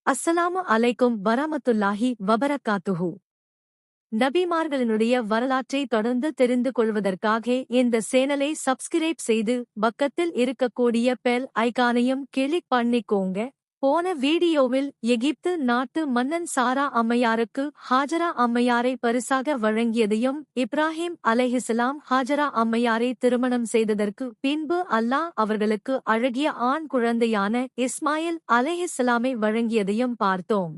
அஸ்ஸலாமு அலைக்கும் வரமத்துல்லாஹி வபரகாத்துஹு. நபிமார்களினுடைய வரலாற்றை தொடர்ந்து தெரிந்து கொள்வதற்காக இந்த சேனலை சப்ஸ்கிரைப் செய்து பக்கத்தில் இருக்கக்கூடிய பெல் ஐகானையும் கிளிக் பண்ணிக்கோங்க. போன வீடியோவில் எகிப்து நாட்டு மன்னன் சாரா அம்மையாருக்கு ஹாஜரா அம்மையாரை பரிசாக வழங்கியதையும் இப்ராஹிம் அலைஹிஸ்ஸலாம் ஹாஜரா அம்மையாரை திருமணம் செய்ததற்கு பின்பு அல்லாஹ் அவர்களுக்கு அழகிய ஆண் குழந்தையான இஸ்மாயில் அலைஹிஸ்ஸலாமை வழங்கியதையும் பார்த்தோம்.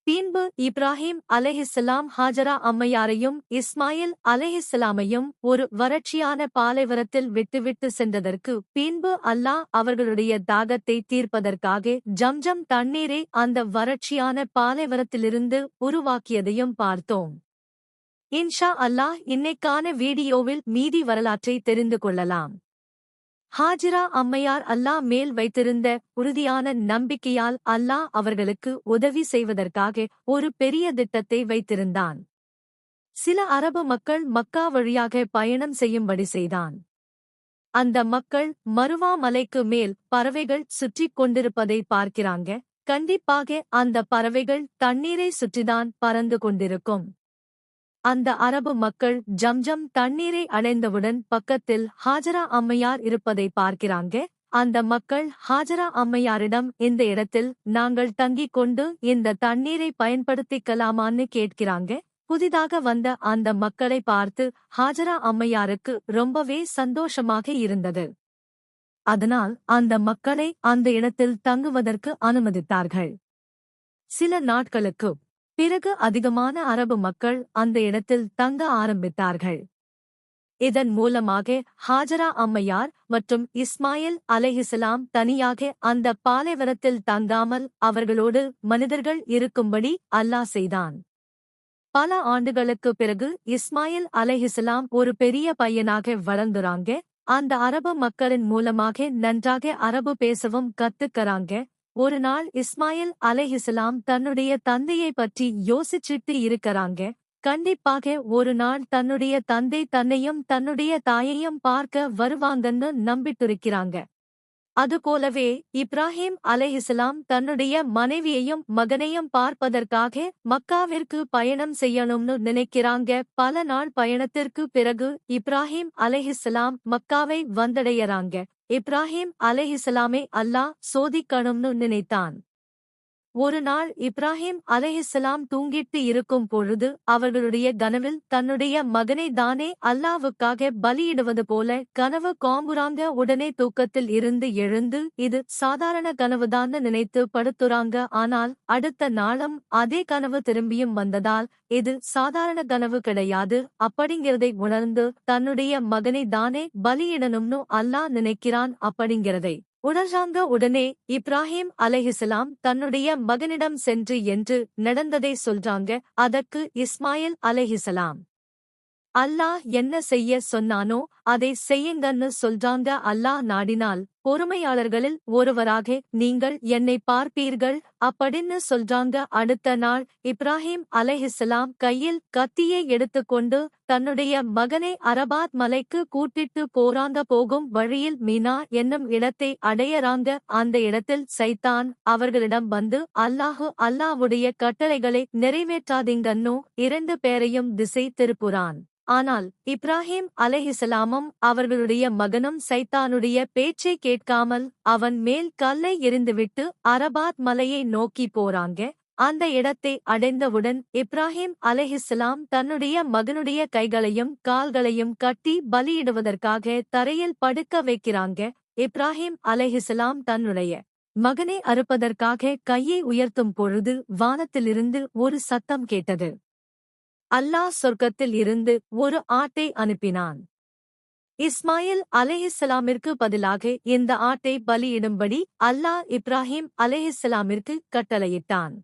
பின்பு இப்ராஹிம் அலைஹிஸ்ஸலாம் ஹாஜரா அம்மையாரையும் இஸ்மாயில் அலைஹிஸ்ஸலாமையும் ஒரு வறட்சியான பாலைவனத்தில் விட்டுவிட்டு சென்றதற்கு பின்பு அல்லாஹ் அவர்களுடைய தாகத்தை தீர்ப்பதற்காக ஜம்ஜம் தண்ணீரை அந்த வறட்சியான பாலைவனத்திலிருந்து உருவாக்கியதையும் பார்த்தோம். இன்ஷா அல்லாஹ் இன்னைக்கான வீடியோவில் மீதி வரலாற்றை தெரிந்து கொள்ளலாம். ஹாஜிரா அம்மையார் அல்லாஹ் மேல் வைத்திருந்த உறுதியான நம்பிக்கையால் அல்லாஹ் அவர்களுக்கு உதவி செய்வதற்காக ஒரு பெரிய திட்டத்தை வைத்திருந்தான். சில அரபு மக்கள் மக்கா வழியாக பயணம் செய்யும்படி செய்தான். அந்த மக்கள் மருவா மலைக்கு மேல் பறவைகள் சுற்றிக் கொண்டிருப்பதை பார்க்கிறாங்க. கண்டிப்பாக அந்த பறவைகள் தண்ணீரை சுற்றிதான் பறந்து கொண்டிருக்கும். அந்த அரபு மக்கள் ஜம்ஜம் தண்ணீரை அடைந்தவுடன் பக்கத்தில் ஹாஜரா அம்மையார் இருப்பதை பார்க்கிறாங்க. அந்த மக்கள் ஹாஜரா அம்மையாரிடம் இந்த இடத்தில் நாங்கள் தங்கிக் கொண்டு இந்த தண்ணீரை பயன்படுத்திக்கலாமான்னு கேட்கிறாங்க. புதிதாக வந்த அந்த மக்களை பார்த்து ஹாஜரா அம்மையாருக்கு ரொம்பவே சந்தோஷமாக இருந்தது. அதனால் அந்த மக்களை அந்த இடத்தில் தங்குவதற்கு அனுமதித்தார்கள். சில நாட்களுக்கு பிறகு அதிகமான அரபு மக்கள் அந்த இடத்தில் தங்க ஆரம்பித்தார்கள். இதன் மூலமாக ஹாஜரா அம்மையார் மற்றும் இஸ்மாயில் அலைஹிஸ்ஸலாம் தனியாக அந்த பாலைவனத்தில் தங்காமல் அவர்களோடு மனிதர்கள் இருக்கும்படி அல்லாஹ் செய்தான். பல ஆண்டுகளுக்கு பிறகு இஸ்மாயில் அலைஹிஸ்ஸலாம் ஒரு பெரிய பையனாக வளர்ந்துறாங்க. அந்த அரபு மக்களின் மூலமாக நன்றாக அரபு பேசவும் கத்துக்கறாங்க. ஒரு நாள் இஸ்மாயில் அலைஹிஸ்ஸலாம் தன்னுடைய தந்தையை பற்றி யோசிச்சுட்டு இருக்கறாங்க. கண்டிப்பாக ஒரு நாள் தன்னுடைய தந்தை தன்னையும் தன்னுடைய தாயையும் பார்க்க வருவாங்கன்னு நம்பிட்டிருக்கிறாங்க. அதுபோலவே இப்ராஹிம் அலைஹிஸ்ஸலாம் தன்னுடைய மனைவியையும் மகனையும் பார்ப்பதற்காக மக்காவிற்கு பயணம் செய்யணும்னு நினைக்கிறாங்க. பல நாள் பயணத்திற்கு பிறகு இப்ராஹிம் அலைஹிஸ்ஸலாம் மக்காவை வந்தடையறாங்க. இப்ராஹிம் அலைஹிஸ்ஸலாமை அல்லாஹ் சோதிக்கணும்னு நினைத்தான். ஒரு நாள் இப்ராஹிம் அலைஹிஸ்ஸலாம் தூங்கிட்டு இருக்கும் பொழுது அவர்களுடைய கனவில் தன்னுடைய மகனை தானே அல்லாவுக்காக பலியிடுவது போல கனவு காம்புறாங்க. உடனே தூக்கத்தில் இருந்து எழுந்து இது சாதாரண கனவுதான்னு நினைத்து படுத்துறாங்க. ஆனால் அடுத்த நாளும் அதே கனவு திரும்பியும் வந்ததால் இது சாதாரண கனவு கிடையாது அப்படிங்கிறதை உணர்ந்து தன்னுடைய மகனை தானே பலியிடணும்னு அல்லாஹ் நினைக்கிறான் அப்படிங்கிறதை உணர்றாங்க. உடனே இப்ராஹிம் அலைஹிஸ்ஸலாம் தன்னுடைய மகனிடம் சென்று என்று நடந்ததை சொல்றாங்க. அதற்கு இஸ்மாயில் அலைஹிஸ்ஸலாம் அல்லாஹ் என்ன செய்ய சொன்னானோ அதை செய்யுங்கன்னு சொல்றாங்க. அல்லாஹ் நாடினால் பொறுமையாளர்களில் ஒருவராக நீங்கள் என்னை பார்ப்பீர்கள் அப்படின்னு சொல்றாங்க. அடுத்த நாள் இப்ராஹிம் அலைஹிஸ்ஸலாம் கையில் கத்தியை எடுத்துக்கொண்டு தன்னுடைய மகனை அரபாத் மலைக்கு கூட்டிட்டு போறாங்க. போகும் வழியில் மீனா என்னும் இடத்தை அடையறாங்க. அந்த இடத்தில் சைத்தான் அவர்களிடம் வந்து அல்லாஹ்வுடைய கட்டளைகளை நிறைவேற்றாதீங்கன்னு 2 பேரையும் திசை திருப்புறான். ஆனால் இப்ராஹிம் அலைஹிஸ்ஸலாமும் அவர்களுடைய மகனும் சைத்தானுடைய பேச்சை கேட்காமல் அவன் மேல் கல்லை எறிந்துவிட்டு அரபாத் மலையை நோக்கி போறாங்க. அந்த இடத்தை அடைந்தவுடன் இப்ராஹிம் அலைஹிஸ்ஸலாம் தன்னுடைய மகனுடைய கைகளையும் கால்களையும் கட்டி பலியிடுவதற்காக தரையில் படுக்க வைக்கிறாங்க. இப்ராஹிம் அலைஹிஸ்ஸலாம் தன்னுடைய மகனை அறுப்பதற்காக கையை உயர்த்தும் பொழுது வானத்திலிருந்து ஒரு சத்தம் கேட்டது. அல்லாஹ் சொர்க்கத்தில் இருந்து ஒரு ஆட்டை அனுப்பினான். இஸ்மாயில் அலைஹிஸ்ஸலாமிற்கு பதிலாக இந்த ஆட்டை பலியிடும்படி அல்லாஹ் இப்ராஹிம் அலைஹிஸ்ஸலாமிற்கு கட்டளையிட்டான்.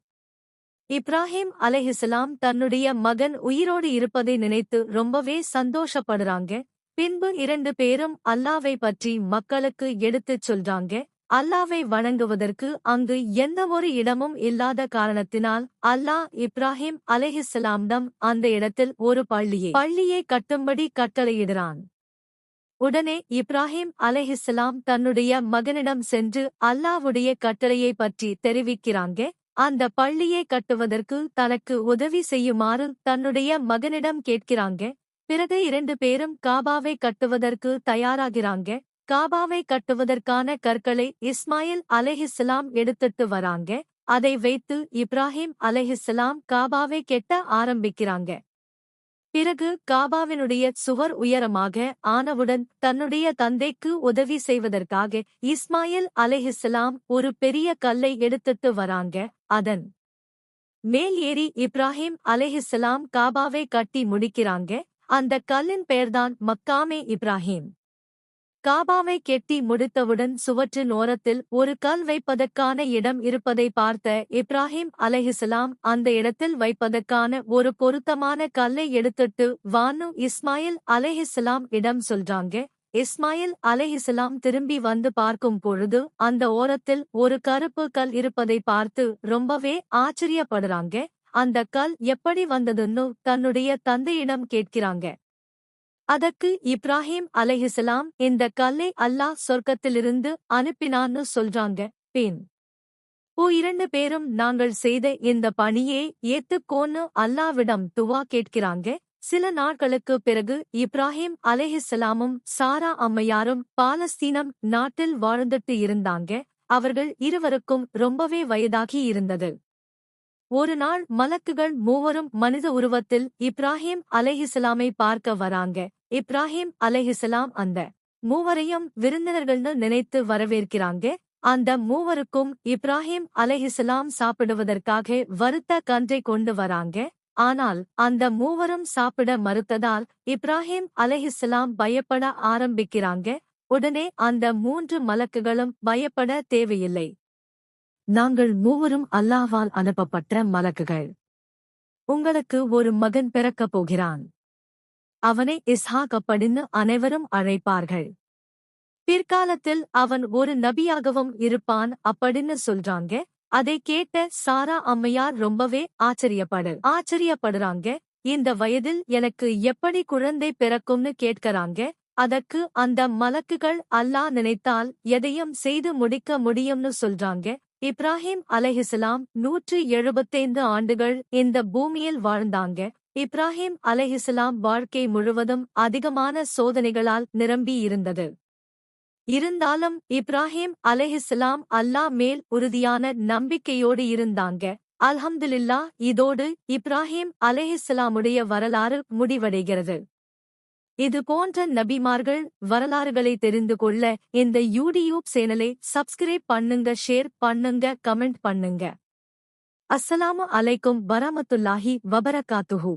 இப்ராஹிம் அலைஹிஸ்ஸலாம் தன்னுடைய மகன் உயிரோடு இருப்பதை நினைத்து ரொம்பவே சந்தோஷப்படுறாங்க. பின்பு 2 பேரும் அல்லாவை பற்றி மக்களுக்கு எடுத்துச் சொல்றாங்க. அல்லாவை வணங்குவதற்கு அங்கு எந்த ஒரு இடமும் இல்லாத காரணத்தினால் அல்லாஹ் இப்ராஹிம் அலைஹிஸ்ஸலாமிடம் அந்த இடத்தில் ஒரு பள்ளியை கட்டும்படி கட்டளையிடுறான். உடனே இப்ராஹிம் அலைஹிஸ்ஸலாம் தன்னுடைய மகனிடம் சென்று அல்லாஹ்வுடைய கட்டளையை பற்றி தெரிவிக்கிறாங்க. அந்த பள்ளியை கட்டுவதற்கு தனக்கு உதவி செய்யுமாறு தன்னுடைய மகனிடம் கேட்கிறாங்க. பிறகு 2 பேரும் காபாவை கட்டுவதற்கு தயாராகிறாங்க. காபாவை கட்டுவதற்கான கற்களை இஸ்மாயில் அலைஹிஸ்ஸலாம் எடுத்துட்டு வராங்க. அதை வைத்து இப்ராஹிம் அலைஹிஸ்ஸலாம் காபாவை கெட்ட ஆரம்பிக்கிறாங்க. பிறகு காபாவினுடைய சுவர் உயரமாக ஆனவுடன் தன்னுடைய தந்தைக்கு உதவி செய்வதற்காக இஸ்மாயில் அலைஹிஸ்ஸலாம் ஒரு பெரிய கல்லை எடுத்துட்டு வராங்க. அதன் மேல் ஏறி இப்ராஹிம் அலைஹிஸ்ஸலாம் காபாவை கட்டி முடிக்கிறாங்க. அந்த கல்லின் பெயர்தான் மக்காமே இப்ராஹிம். காபாவை கெட்டி முடித்தவுடன் சுவற்றின் ஓரத்தில் ஒரு கல் வைப்பதற்கான இடம் இருப்பதை பார்த்த இப்ராஹிம் அலைஹிஸ்ஸலாம் அந்த இடத்தில் வைப்பதற்கான ஒரு பொருத்தமான கல்லை எடுத்துட்டு வான்னு இஸ்மாயில் அலைஹிஸ்ஸலாம் இடம் சொல்றாங்க. இஸ்மாயில் அலைஹிஸ்ஸலாம் திரும்பி வந்து பார்க்கும் பொழுது அந்த ஓரத்தில் ஒரு கருப்பு கல் இருப்பதை பார்த்து ரொம்பவே ஆச்சரியப்படுறாங்க. அந்த கல் எப்படி வந்ததுன்னு தன்னுடைய தந்தையிடம் கேட்கிறாங்க. அதற்கு இப்ராஹிம் அலைஹிஸ்ஸலாம் இந்த கல்லை அல்லாஹ் சொர்க்கத்திலிருந்து அனுப்பினான்னு சொல்றாங்க. பின் 2 பேரும் நாங்கள் செய்த இந்த பணியை ஏத்துக்கோன்னு அல்லாவிடம் துவா கேட்கிறாங்க. சில நாட்களுக்கு பிறகு இப்ராஹிம் அலைஹிஸ்ஸலாமும் சாரா அம்மையாரும் பாலஸ்தீனம் நாட்டில் வாழ்ந்துட்டு இருந்தாங்க. அவர்கள் இருவருக்கும் ரொம்பவே வயதாகி இருந்தது. ஒரு நாள் மலக்குகள் மூவரும் மனித உருவத்தில் இப்ராஹிம் அலைஹிஸ்ஸலாமை பார்க்க வராங்க. இப்ராஹிம் அலைஹிஸ்ஸலாம் அந்த மூவரையும் விருந்தினர்கள்னு நினைத்து வரவேற்கிறாங்க. அந்த மூவருக்கும் இப்ராஹிம் அலைஹிஸ்ஸலாம் சாப்பிடுவதற்காக வறுத்த கன்றை கொண்டு வராங்க. ஆனால் அந்த மூவரும் சாப்பிட மறுத்ததால் இப்ராஹிம் அலைஹிஸ்ஸலாம் பயப்பட ஆரம்பிக்கிறாங்க. உடனே அந்த 3 மலக்குகளும் பயப்பட தேவையில்லை. நாங்கள் மூவரும் அல்லாஹ்வால் அனுப்பப்பட்ட மலக்குகள். உங்களுக்கு ஒரு மகன் பிறக்கப் போகிறான். அவனை இஸ்ஹாக் அப்படின்னு அனைவரும் அழைப்பார்கள். பிற்காலத்தில் அவன் ஒரு நபியாகவும் இருப்பான் அப்படின்னு சொல்றாங்க. அதை கேட்ட சாரா அம்மையார் ரொம்பவே ஆச்சரியப்படுறாங்க. இந்த வயதில் எனக்கு எப்படி குழந்தை பிறக்கும்னு கேட்கறாங்க. அதற்கு அந்த மலக்குகள் அல்லாஹ் நினைத்தால் எதையும் செய்து முடிக்க முடியும்னு சொல்றாங்க. இப்ராஹிம் அலைஹிஸ்ஸலாம் 175 ஆண்டுகள் இந்த பூமியில் வாழ்ந்தாங்க. இப்ராஹிம் அலைஹிஸ்ஸலாம் வாழ்க்கை முழுவதும் அதிகமான சோதனைகளால் நிரம்பி இருந்தது. இருந்தாலும் இப்ராஹிம் அலைஹிஸ்ஸலாம் அல்லாஹ் மேல் உறுதியான நம்பிக்கையோடு இருந்தாங்க. அல்ஹம்துலில்லாஹ். இதோடு இப்ராஹிம் அலைஹிஸ்ஸலாமுடைய வரலாறு முடிவடைகிறது. இது போன்ற நபிமார்கள் வரலாறுகளை தெரிந்து கொள்ள இந்த யூடியூப் சேனலை சப்ஸ்கிரைப் பண்ணுங்க, ஷேர் பண்ணுங்க, கமெண்ட் பண்ணுங்க. அஸ்ஸலாமு அலைக்கும் வரஹ்மத்துல்லாஹி வபரகாத்துஹு.